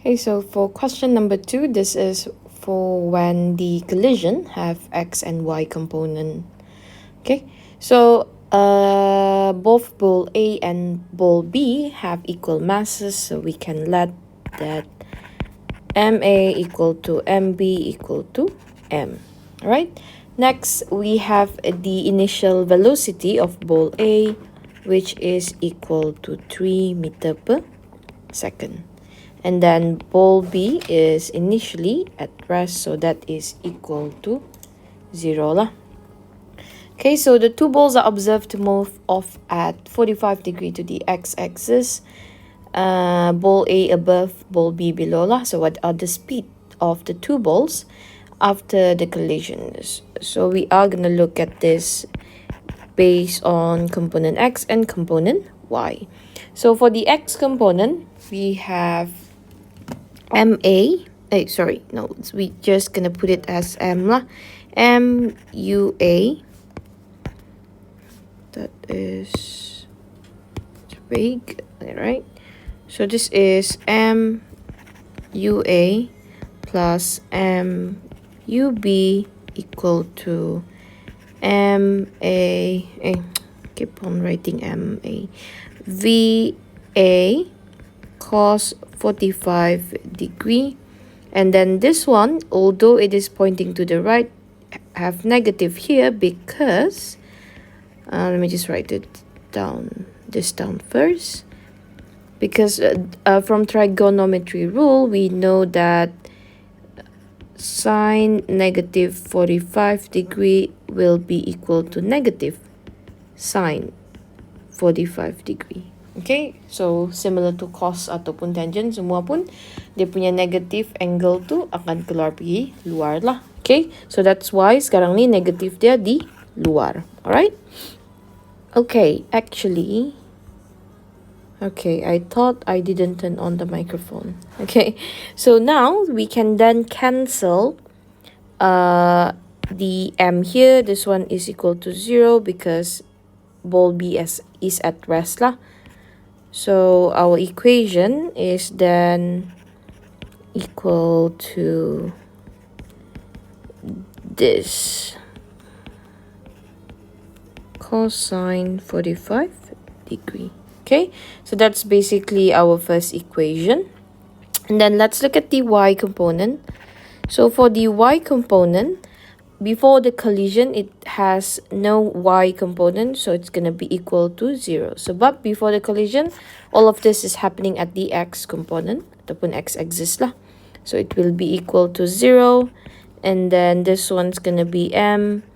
Okay, so for question number 2, this is for when the collision have x and y component. Okay, so both ball A and ball B have equal masses, so we can let that MA equal to MB equal to M. Alright, next we have the initial velocity of ball A, which is equal to 3 meter per second. And then ball B is initially at rest, so that is equal to 0 lah. Okay, so the two balls are observed to move off at 45 degrees to the x-axis. Ball A above, ball B below lah. So what are the speed of the two balls after the collision? So we are going to look at this based on component X and component Y. So for the X component, we have we just gonna put it as M lah. MUA, that is big, right? So this is MUA plus MUB equal to MA, keep on writing MA, VA cos 45 degree, and then this one, although it is pointing to the right, have negative here because let me just write it down, this down first, because from trigonometry rule we know that sine negative 45 degree will be equal to negative sine 45 degree. Okay, so similar to cos ataupun tangent, semua pun dia punya negative angle tu akan keluar pergi luar lah. Okay, so that's why sekarang ni negative dia di luar. Alright? Okay, actually, okay, I thought I didn't turn on the microphone. Okay, so now we can then cancel the M here. This one is equal to 0 because ball B is at rest lah. So our equation is then equal to this, cosine 45 degree. Okay, so that's basically our first equation. And then let's look at the y component. So for the y component, before the collision, it has no y component, so it's going to be equal to 0. So, but before the collision, all of this is happening at the x component, ataupun x-axis lah. So, it will be equal to 0. And then this one's going to be m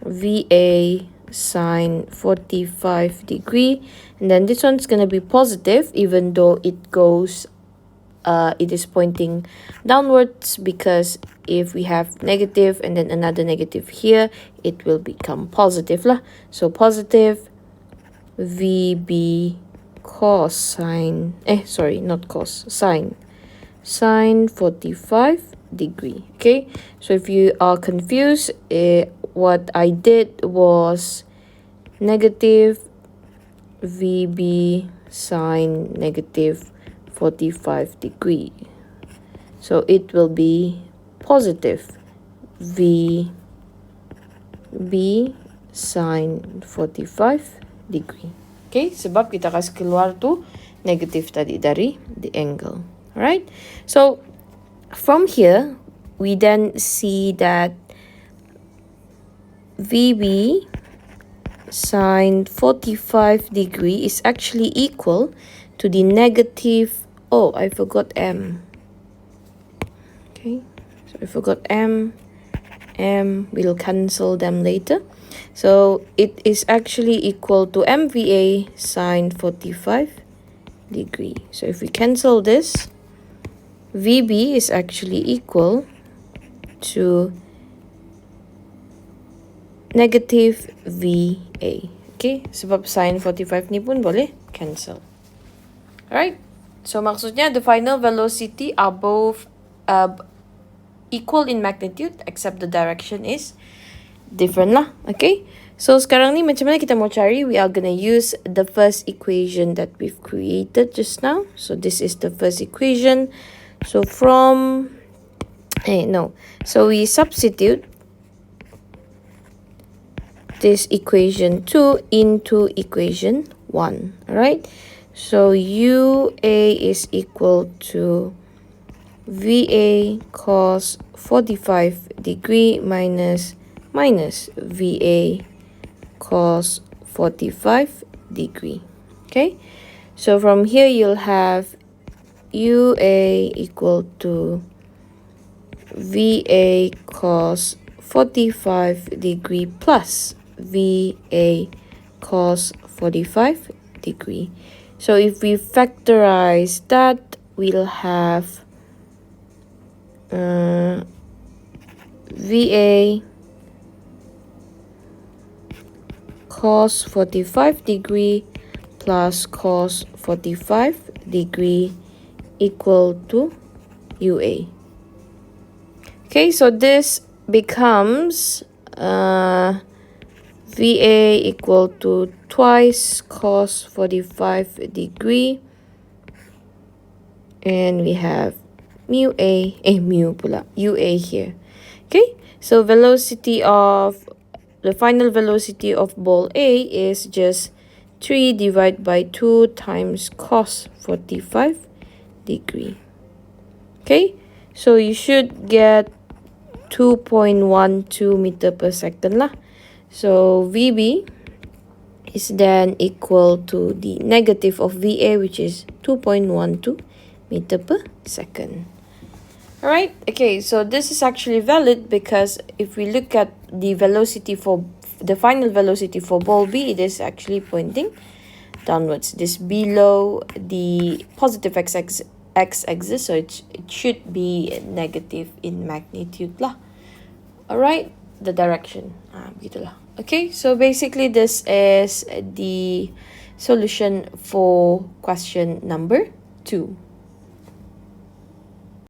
VA sine 45 degree. And then this one's going to be positive, even though it is pointing downwards, because if we have negative and then another negative here, it will become positive lah. So positive VB cosine, sine 45 degree. Okay, so if you are confused, what I did was negative VB sine negative 45 degree. So it will be positive VB sine 45 degree. Okay, sebab kita kasi keluar tu negative tadi dari the angle. Alright, so from here we then see that VB sine 45 degree is actually equal to the negative, oh, I forgot M. Okay, so I forgot M. We'll cancel them later. So it is actually equal to MVA sine 45 degree. So if we cancel this, VB is actually equal to negative VA. Okay, sebab sine 45 ni pun boleh cancel. Alright, so maksudnya the final velocity are both equal in magnitude except the direction is different lah. Okay, so sekarang ni macam mana kita mau cari? We are gonna use the first equation that we've created just now. So this is the first equation. So from so we substitute this equation 2 into equation 1. All right, so UA is equal to VA cos 45 degree minus VA cos 45 degree. Okay, so from here you'll have UA equal to VA cos 45 degree plus VA cos 45 degree. So if we factorize that, we'll have VA cos 45 degree plus cos 45 degree equal to UA. Okay, so this becomes VA equal to twice cos 45 degree, and we have UA here. Okay, so the final velocity of ball A is just 3 divided by 2 times cos 45 degree. Okay, so you should get 2.12 meter per second lah. So VB is then equal to the negative of VA, which is 2.12 meter per second. Alright, okay, so this is actually valid because if we look at the velocity for the final velocity for ball B, it is actually pointing downwards. This below the positive x-axis, so it should be negative in magnitude lah. Alright, the direction. Begitulah. Okay, so basically this is the solution for question number 2.